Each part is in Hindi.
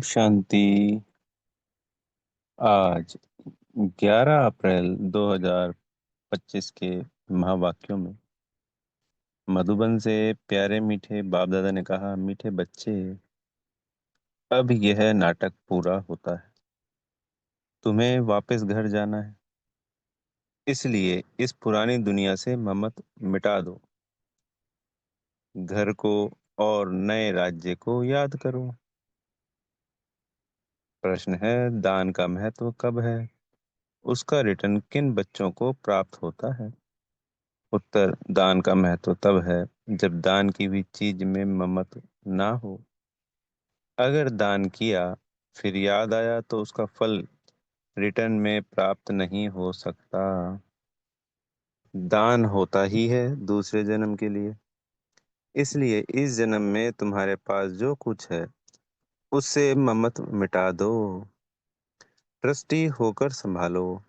शांति। आज 11 अप्रैल 2025 के महावाक्यों में मधुबन से प्यारे मीठे बाप दादा ने कहा, मीठे बच्चे, अब यह नाटक पूरा होता है। तुम्हें वापस घर जाना है, इसलिए इस पुरानी दुनिया से ममत मिटा दो। घर को और नए राज्य को याद करो। प्रश्न है, दान का महत्व कब है? उसका रिटर्न किन बच्चों को प्राप्त होता है? उत्तर, दान का महत्व तब है जब दान की हुई चीज में ममत्व ना हो। अगर दान किया फिर याद आया तो उसका फल रिटर्न में प्राप्त नहीं हो सकता। दान होता ही है दूसरे जन्म के लिए, इसलिए इस जन्म में तुम्हारे पास जो कुछ है उससे ममत्व मिटा दो। ट्रस्टी होकर संभालो।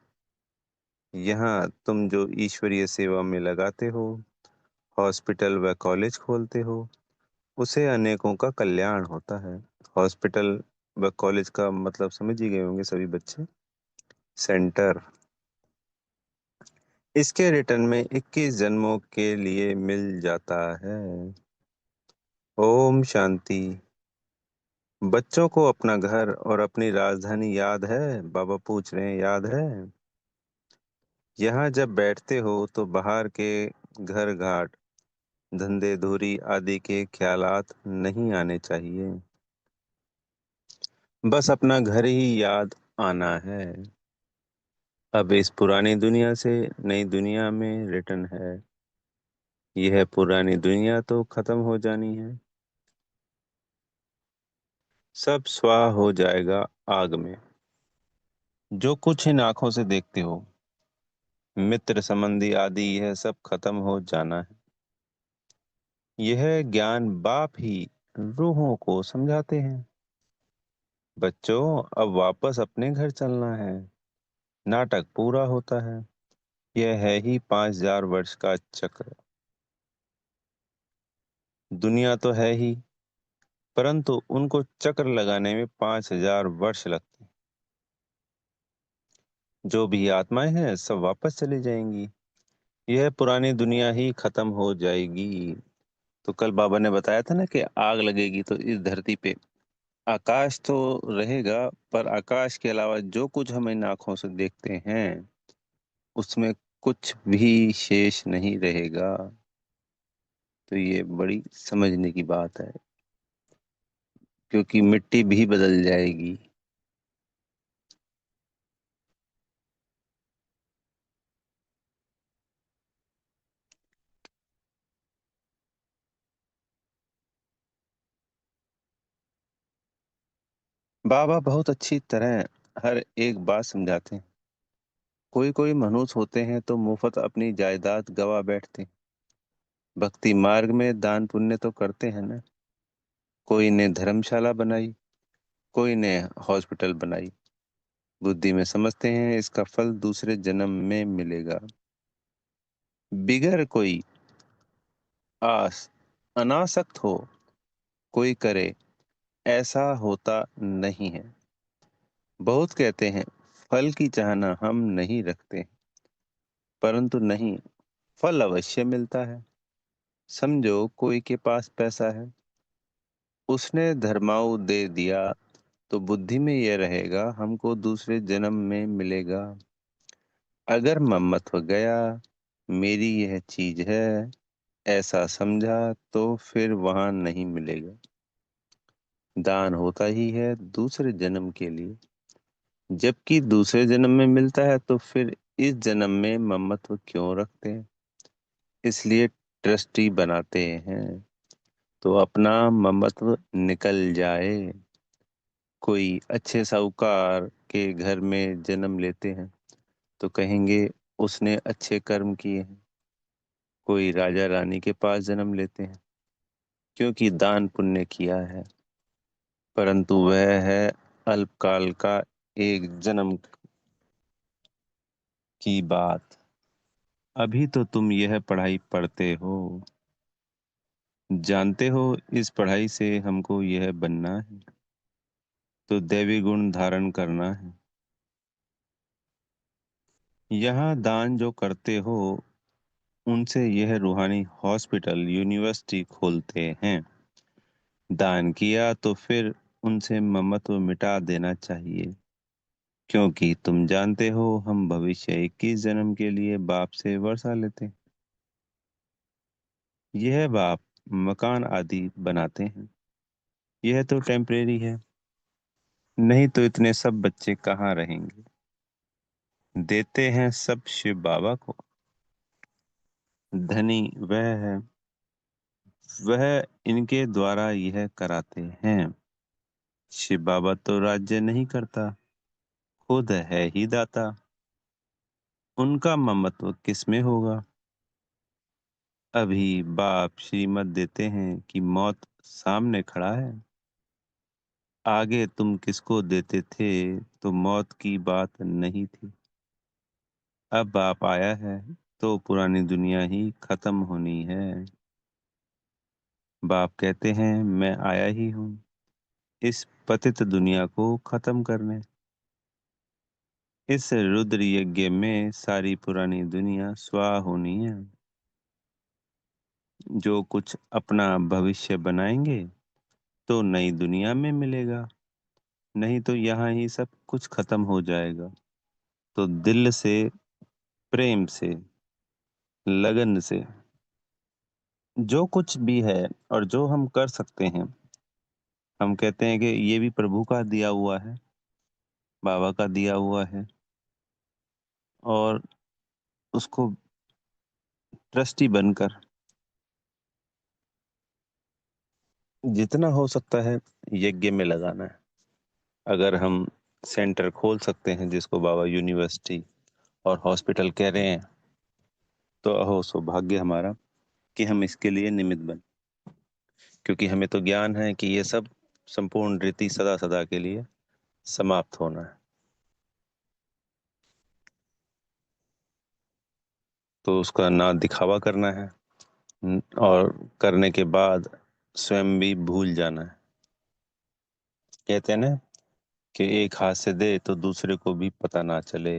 यहाँ तुम जो ईश्वरीय सेवा में लगाते हो, हॉस्पिटल व कॉलेज खोलते हो, उसे अनेकों का कल्याण होता है। हॉस्पिटल व कॉलेज का मतलब समझ ही गए होंगे सभी बच्चे। सेंटर। इसके रिटर्न में 21 जन्मों के लिए मिल जाता है। ओम शांति। बच्चों को अपना घर और अपनी राजधानी याद है? बाबा पूछ रहे हैं, याद है? यहाँ जब बैठते हो तो बाहर के घर घाट, धंधे धूरी आदि के ख्यालात नहीं आने चाहिए। बस अपना घर ही याद आना है। अब इस पुरानी दुनिया से नई दुनिया में रिटर्न है। यह पुरानी दुनिया तो खत्म हो जानी है। सब स्वाह हो जाएगा आग में। जो कुछ इन आंखों से देखते हो, मित्र संबंधी आदि, यह सब खत्म हो जाना है। यह ज्ञान बाप ही रूहों को समझाते हैं। बच्चों, अब वापस अपने घर चलना है। नाटक पूरा होता है। यह है ही 5000 वर्ष का चक्र। दुनिया तो है ही, परंतु उनको चक्र लगाने में 5000 वर्ष लगते हैं। जो भी आत्माएं हैं सब वापस चली जाएंगी। यह पुरानी दुनिया ही खत्म हो जाएगी। तो कल बाबा ने बताया था ना कि आग लगेगी तो इस धरती पे आकाश तो रहेगा, पर आकाश के अलावा जो कुछ हम इन आंखों से देखते हैं उसमें कुछ भी शेष नहीं रहेगा। तो ये बड़ी समझने की बात है, क्योंकि मिट्टी भी बदल जाएगी। बाबा बहुत अच्छी तरह हर एक बात समझाते हैं। कोई कोई मनुष्य होते हैं तो मुफ्त अपनी जायदाद गवा बैठते हैं। भक्ति मार्ग में दान पुण्य तो करते हैं ना। कोई ने धर्मशाला बनाई, कोई ने हॉस्पिटल बनाई। बुद्धि में समझते हैं इसका फल दूसरे जन्म में मिलेगा। बिगर कोई आस अनासक्त हो कोई करे, ऐसा होता नहीं है। बहुत कहते हैं फल की चाहना हम नहीं रखते, परंतु नहीं, फल अवश्य मिलता है। समझो कोई के पास पैसा है, उसने धर्माऊ दे दिया, तो बुद्धि में यह रहेगा हमको दूसरे जन्म में मिलेगा। अगर मम्मत्व गया, मेरी यह चीज है, ऐसा समझा, तो फिर वहां नहीं मिलेगा। दान होता ही है दूसरे जन्म के लिए, जबकि दूसरे जन्म में मिलता है तो फिर इस जन्म में ममत्व क्यों रखते हैं? इसलिए ट्रस्टी बनाते हैं तो अपना ममत्व निकल जाए। कोई अच्छे साहूकार के घर में जन्म लेते हैं तो कहेंगे उसने अच्छे कर्म किए हैं। कोई राजा रानी के पास जन्म लेते हैं क्योंकि दान पुण्य किया है, परंतु वह है अल्पकाल का, एक जन्म की बात। अभी तो तुम यह पढ़ाई पढ़ते हो, जानते हो इस पढ़ाई से हमको यह बनना है। तो दैवी गुण धारण करना है। यहाँ दान जो करते हो उनसे यह रूहानी हॉस्पिटल यूनिवर्सिटी खोलते हैं। दान किया तो फिर उनसे ममत्व मिटा देना चाहिए, क्योंकि तुम जानते हो हम भविष्य 21 जन्म के लिए बाप से वर्षा लेते हैं। यह बाप मकान आदि बनाते हैं, यह तो टेम्परेरी है। नहीं तो इतने सब बच्चे कहाँ रहेंगे। देते हैं सब शिव बाबा को। धनी वह है, वह इनके द्वारा यह कराते हैं। शिव बाबा तो राज्य नहीं करता, खुद है ही दाता। उनका ममत्व किस में होगा। अभी बाप श्रीमत देते हैं कि मौत सामने खड़ा है। आगे तुम किसको देते थे तो मौत की बात नहीं थी। अब बाप आया है तो पुरानी दुनिया ही खत्म होनी है। बाप कहते हैं मैं आया ही हूँ इस पतित दुनिया को खत्म करने। इस रुद्र यज्ञ में सारी पुरानी दुनिया स्वाहा होनी है। जो कुछ अपना भविष्य बनाएंगे तो नई दुनिया में मिलेगा, नहीं तो यहाँ ही सब कुछ खत्म हो जाएगा। तो दिल से, प्रेम से, लगन से जो कुछ भी है और जो हम कर सकते हैं, हम कहते हैं कि ये भी प्रभु का दिया हुआ है, बाबा का दिया हुआ है, और उसको ट्रस्टी बनकर जितना हो सकता है यज्ञ में लगाना है। अगर हम सेंटर खोल सकते हैं जिसको बाबा यूनिवर्सिटी और हॉस्पिटल कह रहे हैं, तो अहो सौभाग्य हमारा कि हम इसके लिए निमित्त बन, क्योंकि हमें तो ज्ञान है कि ये सब संपूर्ण रीति सदा सदा के लिए समाप्त होना है। तो उसका ना दिखावा करना है, और करने के बाद स्वयं भी भूल जाना है। कहते हैं ना कि एक हाथ से दे तो दूसरे को भी पता ना चले।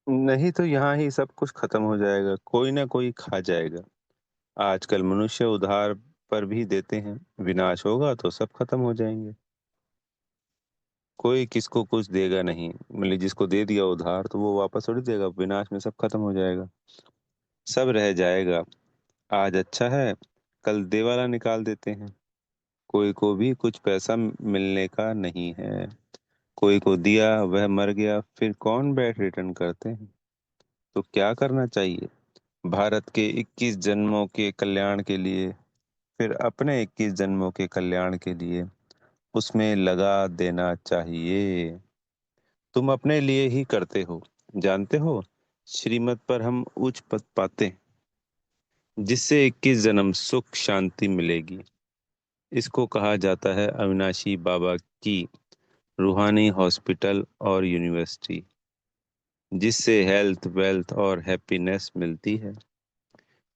नहीं तो यहाँ ही सब कुछ खत्म हो जाएगा, कोई ना कोई खा जाएगा। आजकल मनुष्य उधार पर भी देते हैं, विनाश होगा तो सब खत्म हो जाएंगे। कोई किसको कुछ देगा नहीं, मतलब जिसको दे दिया उधार तो वो वापस थोड़ी देगा, विनाश में सब खत्म हो जाएगा। सब रह जाएगा। आज अच्छा है, कल देवाला निकाल देते हैं। कोई को भी कुछ पैसा मिलने का नहीं है। कोई को दिया वह मर गया, फिर कौन बैठ रिटर्न करते हैं। तो क्या करना चाहिए। भारत के 21 जन्मों के कल्याण के लिए, फिर अपने 21 जन्मों के कल्याण के लिए उसमें लगा देना चाहिए। तुम अपने लिए ही करते हो, जानते हो। श्रीमत पर हम उच्च पद पाते हैं, जिससे 21 जन्म सुख शांति मिलेगी। इसको कहा जाता है अविनाशी बाबा की रूहानी हॉस्पिटल और यूनिवर्सिटी, जिससे हेल्थ, वेल्थ और हैप्पीनेस मिलती है।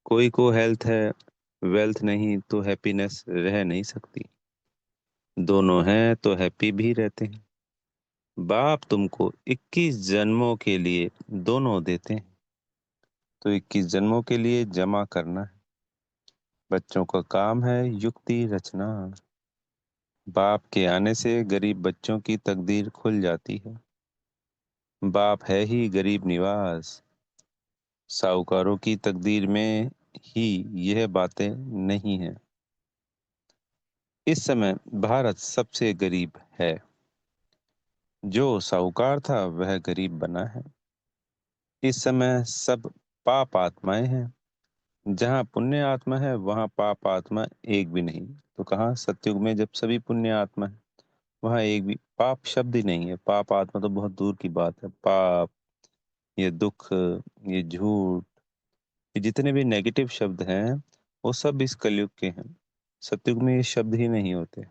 कोई को हेल्थ है, वेल्थ नहीं तो हैप्पीनेस रह नहीं सकती। दोनों हैं तो हैप्पी भी रहते हैं। बाप तुमको 21 जन्मों के लिए दोनों देते हैं, तो 21 जन्मों के लिए जमा करना है। बच्चों का काम है युक्ति रचना। बाप के आने से गरीब बच्चों की तकदीर खुल जाती है। बाप है ही गरीब निवास। साहूकारों की तकदीर में ही यह बातें नहीं हैं। इस समय भारत सबसे गरीब है। जो साहूकार था वह गरीब बना है। इस समय सब पाप आत्माएं हैं। जहाँ पुण्य आत्मा है वहाँ पाप आत्मा एक भी नहीं। तो कहाँ सतयुग में जब सभी पुण्य आत्मा है, वहाँ एक भी पाप शब्द ही नहीं है। पाप आत्मा तो बहुत दूर की बात है। पाप, ये दुख, ये झूठ, ये जितने भी नेगेटिव शब्द हैं वो सब इस कलयुग के हैं। सतयुग में ये शब्द ही नहीं होते।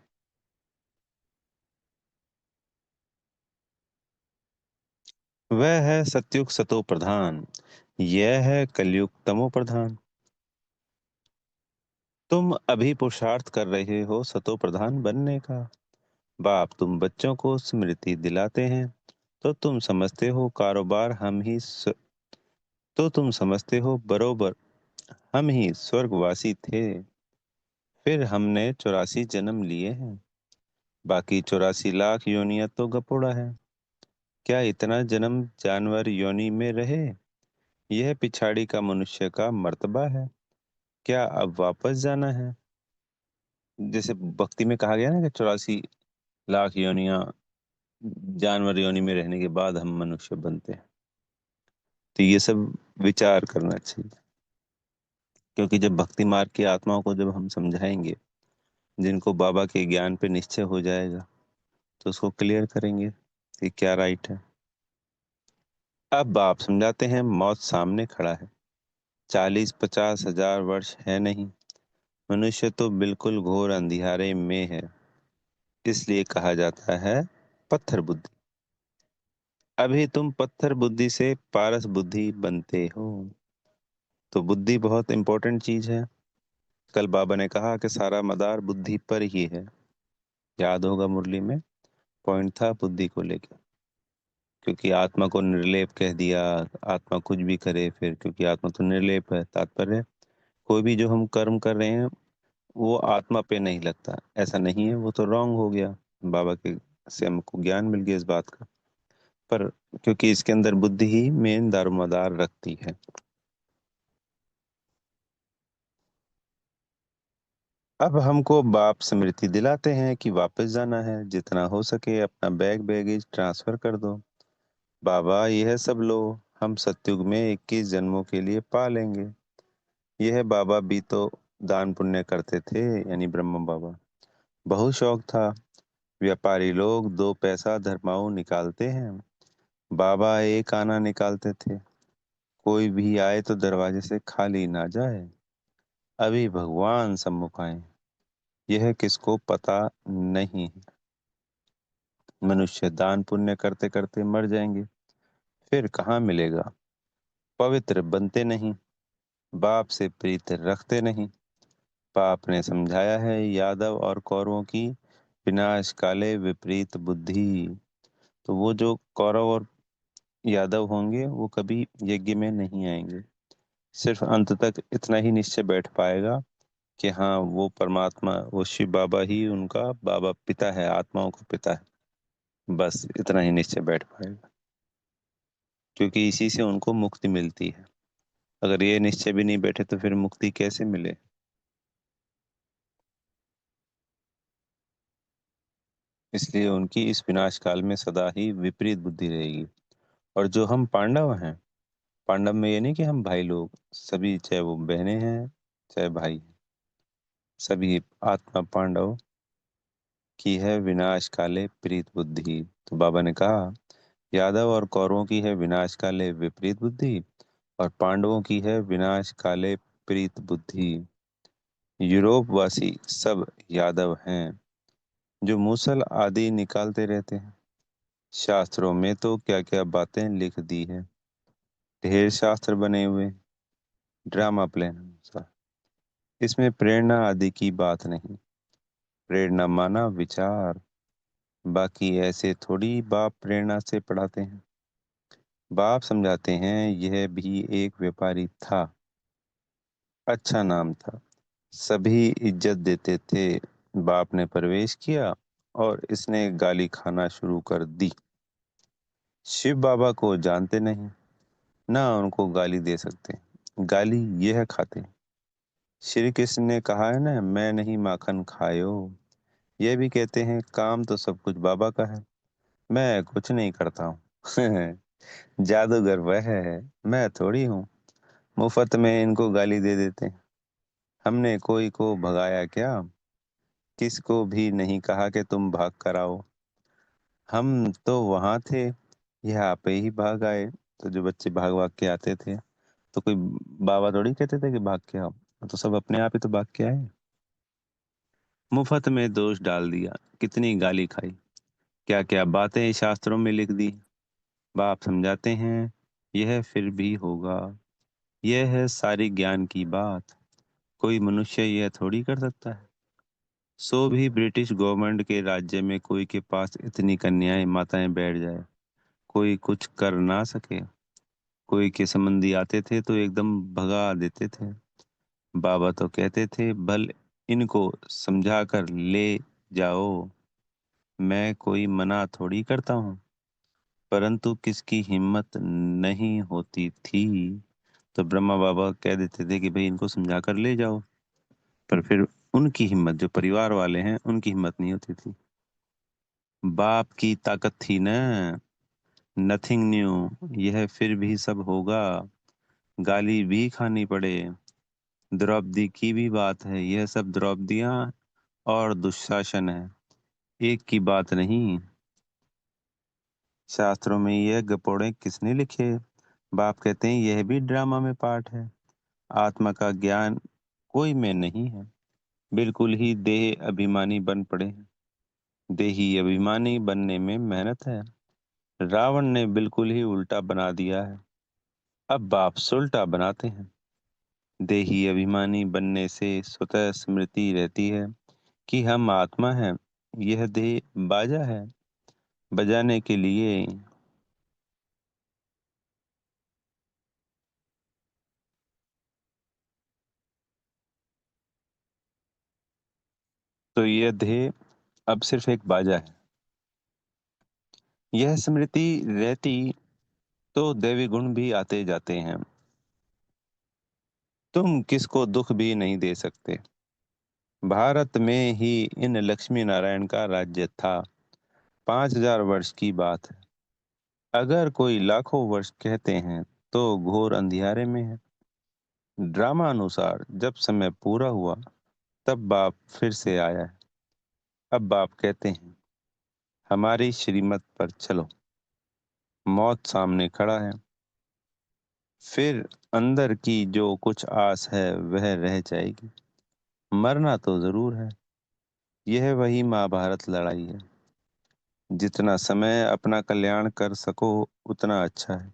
वह है सत्युग सतो प्रधान, यह है कलयुग तमो प्रधान। तुम अभी पुरुषार्थ कर रहे हो सतो प्रधान बनने का। बाप तुम बच्चों को स्मृति दिलाते हैं, तो तुम समझते हो कारोबार तो तुम समझते हो बरोबर हम ही स्वर्गवासी थे। फिर हमने 84 जन्म लिए हैं, बाकी 84 लाख योनियां तो गपोड़ा है। क्या इतना जन्म जानवर योनि में रहे, यह पिछाड़ी का मनुष्य का मर्तबा है। क्या अब वापस जाना है। जैसे भक्ति में कहा गया ना कि 84 लाख योनियां जानवर योनि में रहने के बाद हम मनुष्य बनते हैं। तो ये सब विचार करना चाहिए, क्योंकि जब भक्ति मार्ग की आत्माओं को जब हम समझाएंगे, जिनको बाबा के ज्ञान पे निश्चय हो जाएगा, तो उसको क्लियर करेंगे कि क्या राइट है। अब आप समझाते हैं मौत सामने खड़ा है, 40-50 हजार वर्ष है नहीं, मनुष्य तो बिल्कुल घोर अंधियारे में है, इसलिए कहा जाता है पत्थर बुद्धि। अभी तुम पत्थर बुद्धि से पारस बुद्धि बनते हो। तो बुद्धि बहुत इंपॉर्टेंट चीज है। कल बाबा ने कहा कि सारा मदार बुद्धि पर ही है। याद होगा मुरली में पॉइंट था बुद्धि को लेकर, क्योंकि आत्मा को निर्लेप कह दिया। आत्मा कुछ भी करे फिर, क्योंकि आत्मा तो निर्लेप है। तात्पर्य कोई भी जो हम कर्म कर रहे हैं वो आत्मा पे नहीं लगता, ऐसा नहीं है, वो तो रॉन्ग हो गया। बाबा के से हमको ज्ञान मिल गया इस बात का। पर क्योंकि इसके अंदर बुद्धि ही मेन दारोमदार रखती है। अब हमको बाप स्मृति दिलाते हैं कि वापस जाना है, जितना हो सके अपना बैगेज ट्रांसफर कर दो। बाबा यह सब लो, हम सतयुग में 21 जन्मों के लिए पा लेंगे। यह बाबा भी तो दान पुण्य करते थे, यानी ब्रह्म बाबा। बहुत शौक था। व्यापारी लोग 2 पैसा धर्माऊ निकालते हैं, बाबा एक आना निकालते थे। कोई भी आए तो दरवाजे से खाली ना जाए, अभी भगवान सम्मुख आए, यह किसको पता नहीं है। मनुष्य दान पुण्य करते करते मर जाएंगे, फिर कहाँ मिलेगा। पवित्र बनते नहीं, बाप से प्रीत रखते नहीं। बाप ने समझाया है यादव और कौरवों की विनाश काले विपरीत बुद्धि। तो वो जो कौरव और यादव होंगे वो कभी यज्ञ में नहीं आएंगे। सिर्फ अंत तक इतना ही निश्चय बैठ पाएगा कि हाँ वो परमात्मा, वो शिव बाबा ही उनका बाबा पिता है, आत्माओं का पिता है। बस इतना ही निश्चय बैठ पाएगा, क्योंकि इसी से उनको मुक्ति मिलती है। अगर ये निश्चय भी नहीं बैठे तो फिर मुक्ति कैसे मिले। इसलिए उनकी इस विनाश काल में सदा ही विपरीत बुद्धि रहेगी। और जो हम पांडव हैं, पांडव में ये नहीं कि हम भाई लोग, सभी चाहे वो बहनें हैं चाहे भाई हैं, सभी आत्मा पांडव की है विनाश काले प्रीत बुद्धि। तो बाबा ने कहा यादव और कौरवों की है विनाश काले विपरीत बुद्धि, और पांडवों की है विनाश काले प्रीत बुद्धि। यूरोप वासी सब यादव हैं, जो मूसल आदि निकालते रहते हैं। शास्त्रों में तो क्या क्या बातें लिख दी है, ढेर शास्त्र बने हुए, ड्रामा प्लान अनुसार। इसमें प्रेरणा आदि की बात नहीं। प्रेरणा माना विचार, बाकी ऐसे थोड़ी बाप प्रेरणा से पढ़ाते हैं। बाप समझाते हैं यह भी एक व्यापारी था, अच्छा नाम था, सभी इज्जत देते थे। बाप ने प्रवेश किया और इसने गाली खाना शुरू कर दी। शिव बाबा को जानते नहीं, ना उनको गाली दे सकते, गाली यह खाते। श्री कृष्ण ने कहा है ना, मैं नहीं माखन खायो। ये भी कहते हैं काम तो सब कुछ बाबा का है, मैं कुछ नहीं करता हूँ। जादूगर वह है, मैं थोड़ी हूँ। मुफ्त में इनको गाली दे देते हैं। हमने कोई को भगाया क्या, किसको भी नहीं कहा कि तुम भाग कर आओ। हम तो वहां थे, यहाँ पे ही भाग आए। तो जो बच्चे भाग भाग के आते थे, तो कोई बाबा थोड़ी कहते थे कि भाग के आओ, तो सब अपने आप ही तो भाग के आए। मुफ्त में दोष डाल दिया, कितनी गाली खाई, क्या क्या बातें शास्त्रों में लिख दी। बाप समझाते हैं, यह फिर भी होगा। यह है सारी ज्ञान की बात। कोई मनुष्य यह थोड़ी कर सकता है। सो भी ब्रिटिश गवर्नमेंट के राज्य में कोई के पास इतनी कन्याएं माताएं बैठ जाए, कोई कुछ कर ना सके। कोई के संबंधी आते थे तो एकदम भगा देते थे। बाबा तो कहते थे, भल इनको समझा कर ले जाओ। मैं कोई मना थोड़ी करता हूँ। परंतु किसकी हिम्मत नहीं होती थी, तो ब्रह्मा बाबा कह देते थे कि भाई इनको समझा कर ले जाओ। पर फिर उनकी हिम्मत, जो परिवार वाले हैं, उनकी हिम्मत नहीं होती थी। बाप की ताकत थी ना। Nothing new. यह फिर भी सब होगा। गाली भी खानी पड़े। द्रौपदी की भी बात है। यह सब द्रौपदियां और दुशासन है, एक की बात नहीं। शास्त्रों में यह गपोड़े किसने लिखे? बाप कहते हैं यह भी ड्रामा में पार्ट है। आत्मा का ज्ञान कोई में नहीं है। बिल्कुल ही देह अभिमानी बन पड़े हैं। देही अभिमानी बनने में मेहनत है। रावण ने बिल्कुल ही उल्टा बना दिया है। अब बाप सुलटा बनाते हैं। देही अभिमानी बनने से स्वतः स्मृति रहती है कि हम आत्मा हैं। यह देह बाजा है, बजाने के लिए। तो यह देह अब सिर्फ एक बाजा है। यह स्मृति रहती तो दैवी गुण भी आते जाते हैं। तुम किसको दुख भी नहीं दे सकते। भारत में ही इन लक्ष्मी नारायण का राज्य था। 5,000 वर्ष की बात है। अगर कोई लाखों वर्ष कहते हैं तो घोर अंधियारे में है। ड्रामा अनुसार जब समय पूरा हुआ, तब बाप फिर से आया है। अब बाप कहते हैं, हमारी श्रीमत पर चलो। मौत सामने खड़ा है। फिर अंदर की जो कुछ आस है वह रह जाएगी। मरना तो जरूर है। यह वही महाभारत लड़ाई है। जितना समय अपना कल्याण कर सको उतना अच्छा है।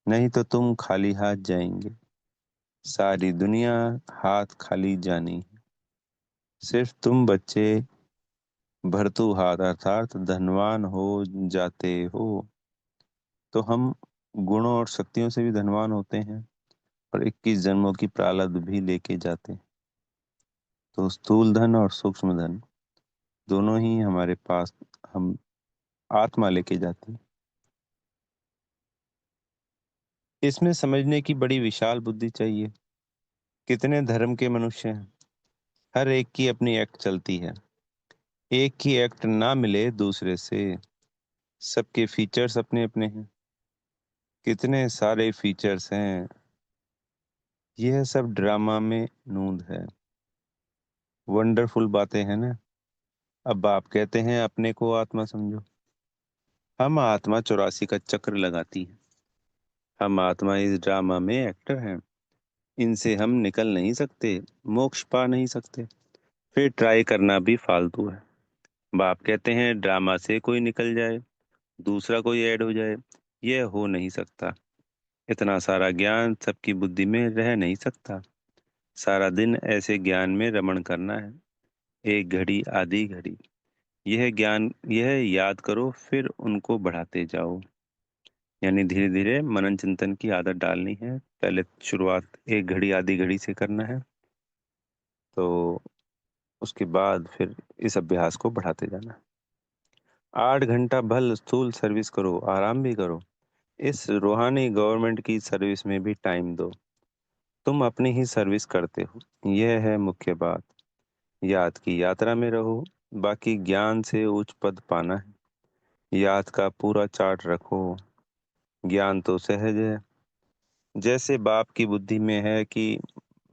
नहीं तो तुम खाली हाथ जाएंगे। सारी दुनिया हाथ खाली जानी है। सिर्फ तुम बच्चे भरतू हाथ अर्थात धनवान हो जाते हो। तो हम गुणों और शक्तियों से भी धनवान होते हैं, और 21 जन्मों की प्रारब्ध भी लेके जाते हैं। तो स्थूल धन और सूक्ष्म धन दोनों ही हमारे पास हम आत्मा लेके जाती है। इसमें समझने की बड़ी विशाल बुद्धि चाहिए। कितने धर्म के मनुष्य हैं, हर एक की अपनी एक्ट चलती है। एक की एक्ट ना मिले दूसरे से। सबके फीचर्स अपने अपने हैं। कितने सारे फीचर्स हैं। यह सब ड्रामा में नूंद है। वंडरफुल बातें हैं ना। अब आप कहते हैं अपने को आत्मा समझो। हम आत्मा 84 का चक्र लगाती है। हम आत्मा इस ड्रामा में एक्टर हैं। इनसे हम निकल नहीं सकते, मोक्ष पा नहीं सकते। फिर ट्राई करना भी फालतू है। बाप कहते हैं ड्रामा से कोई निकल जाए, दूसरा कोई ऐड हो जाए, यह हो नहीं सकता। इतना सारा ज्ञान सबकी बुद्धि में रह नहीं सकता। सारा दिन ऐसे ज्ञान में रमण करना है। एक घड़ी आधी घड़ी यह ज्ञान, यह याद करो, फिर उनको बढ़ाते जाओ। यानी धीरे धीरे मनन चिंतन की आदत डालनी है। पहले शुरुआत एक घड़ी आधी घड़ी से करना है, तो उसके बाद फिर इस अभ्यास को बढ़ाते जाना। 8 घंटा भल स्थूल सर्विस करो, आराम भी करो। इस रूहानी गवर्नमेंट की सर्विस में भी टाइम दो। तुम अपनी ही सर्विस करते हो, यह है मुख्य बात। याद की यात्रा में रहो। बाकी ज्ञान से उच्च पद पाना है। याद का पूरा चार्ट रखो। ज्ञान तो सहज है। जैसे बाप की बुद्धि में है कि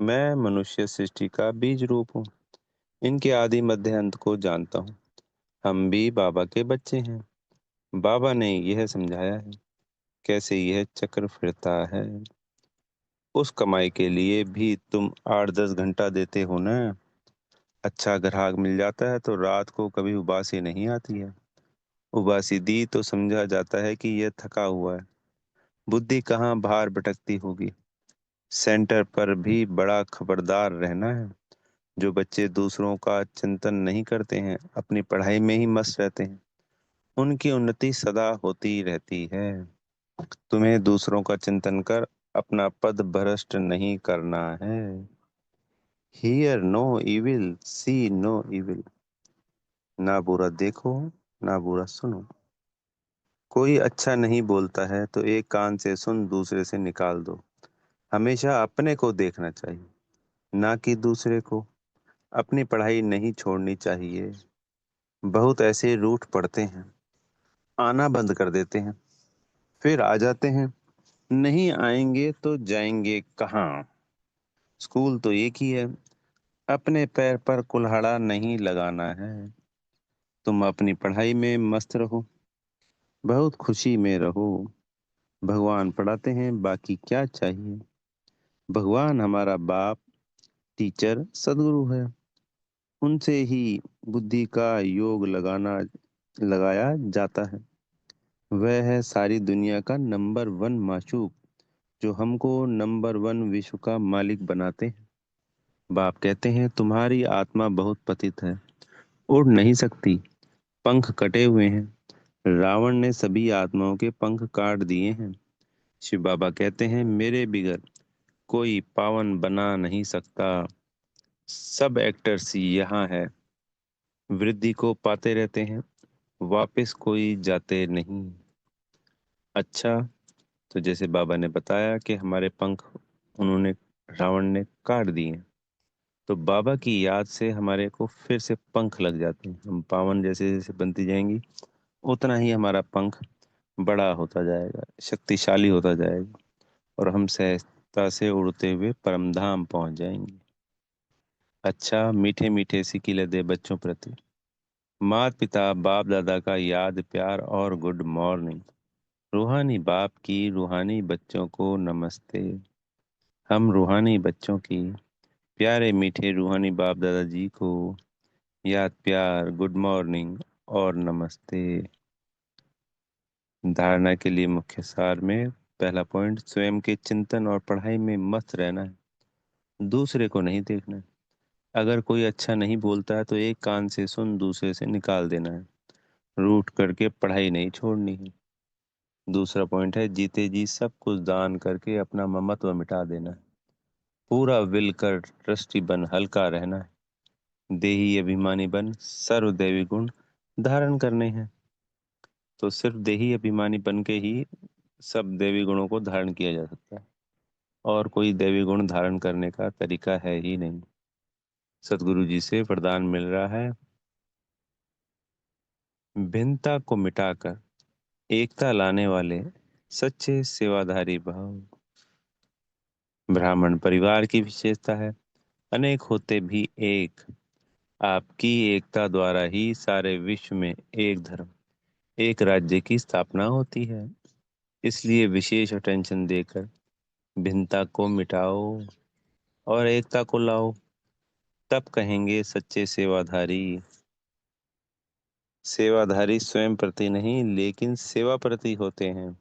मैं मनुष्य सृष्टि का बीज रूप हूँ। इनके आदि मध्य अंत को जानता हूँ। हम भी बाबा के बच्चे हैं। बाबा ने यह समझाया है कैसे यह चक्र फिरता है। उस कमाई के लिए भी तुम 8-10 घंटा देते हो ना। अच्छा ग्राहक मिल जाता है तो रात को कभी उबासी नहीं आती है। उबासी दी तो समझा जाता है कि यह थका हुआ है। बुद्धि कहाँ बाहर भटकती होगी। सेंटर पर भी बड़ा खबरदार रहना है। जो बच्चे दूसरों का चिंतन नहीं करते हैं, अपनी पढ़ाई में ही मस्त रहते हैं, उनकी उन्नति सदा होती रहती है। तुम्हें दूसरों का चिंतन कर अपना पद भ्रष्ट नहीं करना है। Hear no evil, see no evil. ना बुरा देखो, ना बुरा सुनो। कोई अच्छा नहीं बोलता है तो एक कान से सुन, दूसरे से निकाल दो। हमेशा अपने को देखना चाहिए, ना कि दूसरे को। अपनी पढ़ाई नहीं छोड़नी चाहिए। बहुत ऐसे रूठ पड़ते हैं, आना बंद कर देते हैं, फिर आ जाते हैं। नहीं आएंगे तो जाएंगे कहाँ। स्कूल तो एक ही है। अपने पैर पर कुल्हाड़ा नहीं लगाना है। तुम अपनी पढ़ाई में मस्त रहो, बहुत खुशी में रहो। भगवान पढ़ाते हैं, बाकी क्या चाहिए। भगवान हमारा बाप, टीचर, सदगुरु है। उनसे ही बुद्धि का योग लगाया जाता है। वह है सारी दुनिया का नंबर वन माशूक, जो हमको नंबर वन विश्व का मालिक बनाते हैं। बाप कहते हैं, तुम्हारी आत्मा बहुत पतित है, उड़ नहीं सकती, पंख कटे हुए हैं। रावण ने सभी आत्माओं के पंख काट दिए हैं। शिव बाबा कहते हैं, मेरे बिगर कोई पावन बना नहीं सकता। सब एक्टर्स यहाँ है, वृद्धि को पाते रहते हैं, वापस कोई जाते नहीं। अच्छा, तो जैसे बाबा ने बताया कि हमारे पंख उन्होंने, रावण ने काट दिए, तो बाबा की याद से हमारे को फिर से पंख लग जाते हैं। हम पावन जैसे जैसे बनती जाएंगी, उतना ही हमारा पंख बड़ा होता जाएगा, शक्तिशाली होता जाएगा, और हम सहजता से उड़ते हुए परमधाम पहुंच जाएंगे। अच्छा, मीठे मीठे सिकीले दे बच्चों प्रति, माता पिता बाप दादा का याद प्यार और गुड मॉर्निंग। रूहानी बाप की रूहानी बच्चों को नमस्ते। हम रूहानी बच्चों की प्यारे मीठे रूहानी बाप दादाजी को याद प्यार, गुड मॉर्निंग और नमस्ते। धारणा के लिए मुख्य सार में पहला पॉइंट, स्वयं के चिंतन और पढ़ाई में मस्त रहना है, दूसरे को नहीं देखना है। अगर कोई अच्छा नहीं बोलता है तो एक कान से सुन, दूसरे से निकाल देना है। रूठ करके पढ़ाई नहीं छोड़नी है। दूसरा पॉइंट है, जीते जी सब कुछ दान करके अपना ममत्व मिटा देना है। पूरा विल कर ट्रस्टी बन हल्का रहना है। देही अभिमानी बन सर्वदैवी गुण धारण करने हैं। तो सिर्फ देही अभिमानी बन के ही सब देवी गुणों को धारण किया जा सकता है, और कोई देवी गुण धारण करने का तरीका है ही नहीं। सतगुरु जी से वरदान मिल रहा है, भिन्नता को मिटाकर एकता लाने वाले सच्चे सेवाधारी भाव। ब्राह्मण परिवार की विशेषता है, अनेक होते भी एक। आपकी एकता द्वारा ही सारे विश्व में एक धर्म, एक राज्य की स्थापना होती है। इसलिए विशेष अटेंशन देकर भिन्नता को मिटाओ और एकता को लाओ, तब कहेंगे सच्चे सेवाधारी। सेवाधारी स्वयं प्रति नहीं, लेकिन सेवा प्रति होते हैं।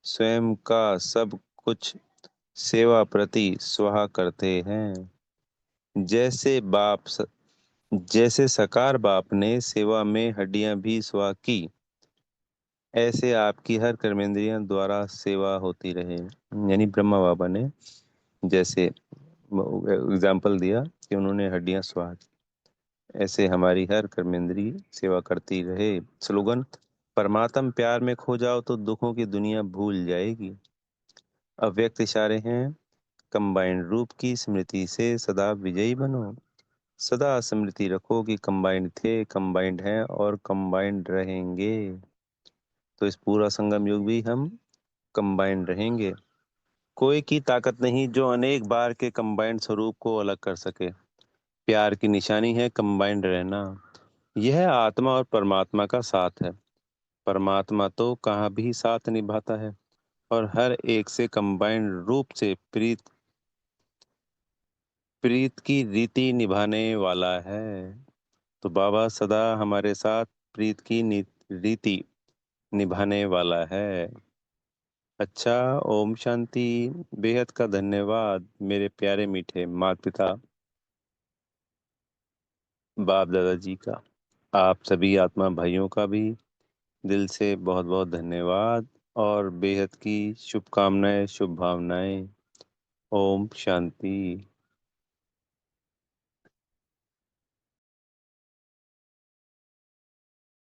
स्वयं का सब कुछ सेवा प्रति स्वाहा करते हैं। जैसे जैसे साकार बाप ने सेवा में हड्डियां भी स्वाहा की, ऐसे आपकी हर कर्मेंद्रियां द्वारा सेवा होती रहे। यानी ब्रह्मा बाबा ने जैसे एग्जाम्पल दिया कि उन्होंने हड्डियां स्वाहा की, ऐसे हमारी हर कर्मेंद्री सेवा करती रहे। स्लोगन, परमात्म प्यार में खो जाओ तो दुखों की दुनिया भूल जाएगी। अव्यक्त इशारे हैं, कंबाइंड रूप की स्मृति से सदा विजयी बनो। सदा स्मृति रखो कि कंबाइंड थे, कंबाइंड हैं और कंबाइंड रहेंगे। तो इस पूरा संगम युग भी हम कंबाइंड रहेंगे। कोई की ताकत नहीं जो अनेक बार के कंबाइंड स्वरूप को अलग कर सके। प्यार की निशानी है कंबाइंड रहना। यह आत्मा और परमात्मा का साथ है। परमात्मा तो कहाँ भी साथ निभाता है और हर एक से कंबाइंड रूप से प्रीत प्रीत की रीति निभाने वाला है। तो बाबा सदा हमारे साथ प्रीत की रीति निभाने वाला है। अच्छा, ओम शांति। बेहद का धन्यवाद मेरे प्यारे मीठे माता-पिता, बाप-दादा जी का। आप सभी आत्मा भाइयों का भी दिल से बहुत-बहुत धन्यवाद और बेहद की शुभकामनाएँ, शुभ भावनाएँ। ओम शांति।